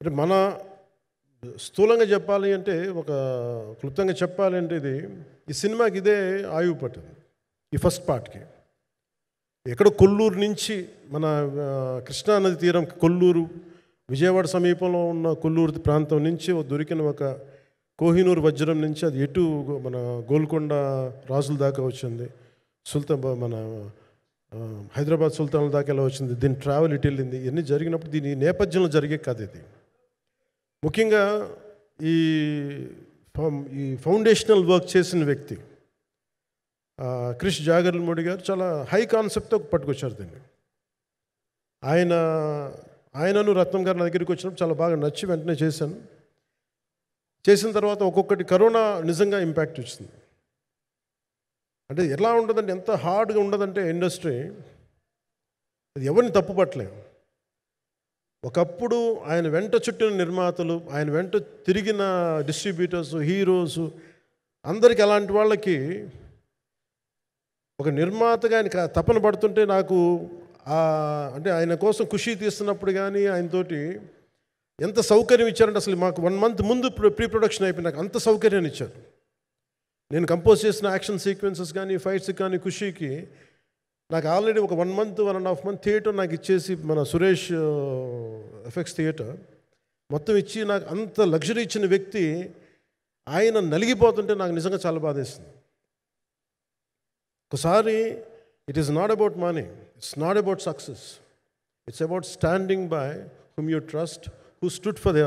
అంటే మన స్థూలంగా చెప్పాలి అంటే, ఒక క్లుప్తంగా చెప్పాలి అంటే ఈ సినిమాకి ఇదే ఆయువు పట్టింది. ఈ ఫస్ట్ పార్ట్‌కి. ఎక్కడో కొల్లూరు నుంచి మన కృష్ణానది తీరం కొల్లూరు, విజయవాడ సమీపంలో ఉన్న కొల్లూరు ప్రాంతం నుంచి దొరికిన ఒక కోహినూరు వజ్రం నుంచి అది ఎటు మన గోల్కొండ రాజుల దాకా వచ్చింది. మన హైదరాబాద్ సుల్తాన్ల దాకా ఎలా వచ్చింది, దీని ట్రావెల్ ఇటు వెళ్ళింది. ఇవన్నీ జరిగినప్పుడు దీని నేపథ్యంలో జరిగే కథ ఇది. ముఖ్యంగా ఈ ఫౌండేషనల్ వర్క్ చేసిన వ్యక్తి క్రిష్ జాగర్లమూడి గారు చాలా హై కాన్సెప్ట్తో పట్టుకొచ్చారు దీన్ని. ఆయనను రత్నం గారు నా దగ్గరికి వచ్చినప్పుడు చాలా బాగా నచ్చి వెంటనే చేశాను. చేసిన తర్వాత ఒక్కొక్కటి కరోనా నిజంగా ఇంపాక్ట్ వచ్చింది. అంటే ఎలా ఉండదంటే, ఎంత హార్డ్గా ఉండదంటే ఇండస్ట్రీ, అది ఎవరిని తప్పు పట్టలేము. ఒకప్పుడు ఆయన వెంట చుట్టిన నిర్మాతలు, ఆయన వెంట తిరిగిన డిస్ట్రిబ్యూటర్స్, హీరోస్ అందరికీ అలాంటి వాళ్ళకి ఒక నిర్మాతగా ఆయన తపన పడుతుంటే నాకు అంటే ఆయన కోసం ఖుషి తీస్తున్నప్పుడు కానీ ఆయనతోటి ఎంత సౌకర్యం ఇచ్చారంటే, అసలు మాకు 1 month ముందు ప్రీ ప్రొడక్షన్ అయిపోయి నాకు అంత సౌకర్యాన్ని ఇచ్చారు. నేను కంపోజ్ చేసిన యాక్షన్ సీక్వెన్సెస్ కానీ ఫైట్స్ కానీ ఖుషీకి నాకు ఆల్రెడీ ఒక 1 month 1.5 month థియేటర్ నాకు ఇచ్చేసి, మన సురేష్ ఎఫెక్ట్స్ థియేటర్ మొత్తం ఇచ్చి నాకు అంత లగ్జరీ ఇచ్చిన వ్యక్తి ఆయన నలిగిపోతుంటే నాకు నిజంగా చాలా బాధేస్తుంది. ఒకసారి it is not about money, it's not about success, it's about standing by hmm you trust, who stood for the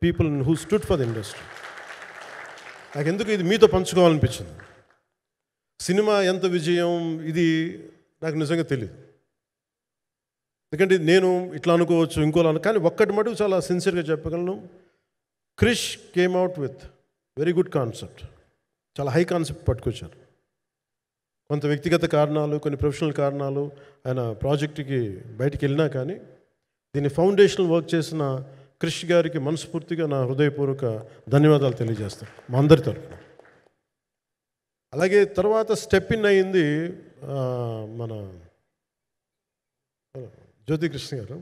people, who stood for the industry. నాకు ఎందుకు ఇది మీతో పంచుకోవాలనిపించింది. సినిమా ఎంత విజయం ఇది నాకు నిజంగా తెలియదు. ఎందుకంటే నేను ఇట్లా అనుకోవచ్చు, ఇంకోలా కానీ ఒక్కటి మటుకు చాలా సిన్సియర్గా చెప్పగలను. Krish came out with very good concept. చాలా హై కాన్సెప్ట్ పట్టుకొచ్చారు. కొంత వ్యక్తిగత కారణాలు, కొన్ని ప్రొఫెషనల్ కారణాలు ఆయన ప్రాజెక్టుకి బయటికి వెళ్ళినా కానీ దీన్ని ఫౌండేషనల్ వర్క్ చేసిన క్రిష్ గారికి మనస్ఫూర్తిగా నా హృదయపూర్వక ధన్యవాదాలు తెలియజేస్తాను మా అందరి తరఫున. అలాగే తర్వాత స్టెప్ ఇన్ అయింది మన జ్యోతి కృష్ణ గారు.